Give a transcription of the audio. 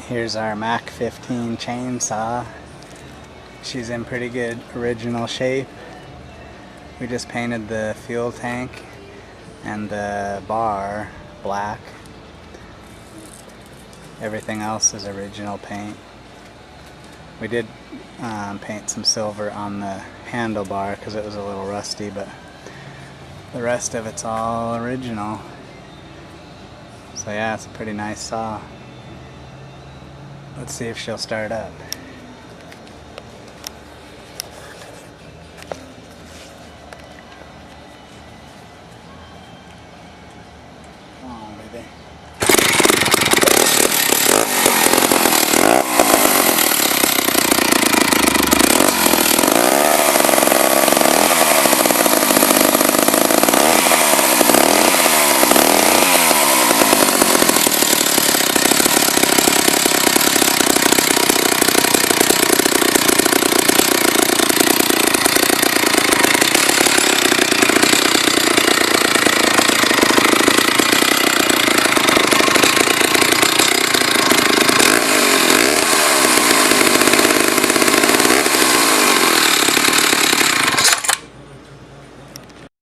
Here's our MAC 15 chainsaw. She's in pretty good original shape. We just painted the fuel tank and the bar black. Everything else is original paint. We did paint some silver on the handlebar because it was a little rusty, but the rest of it's all original. So yeah, it's a pretty nice saw. Let's see if she'll start up.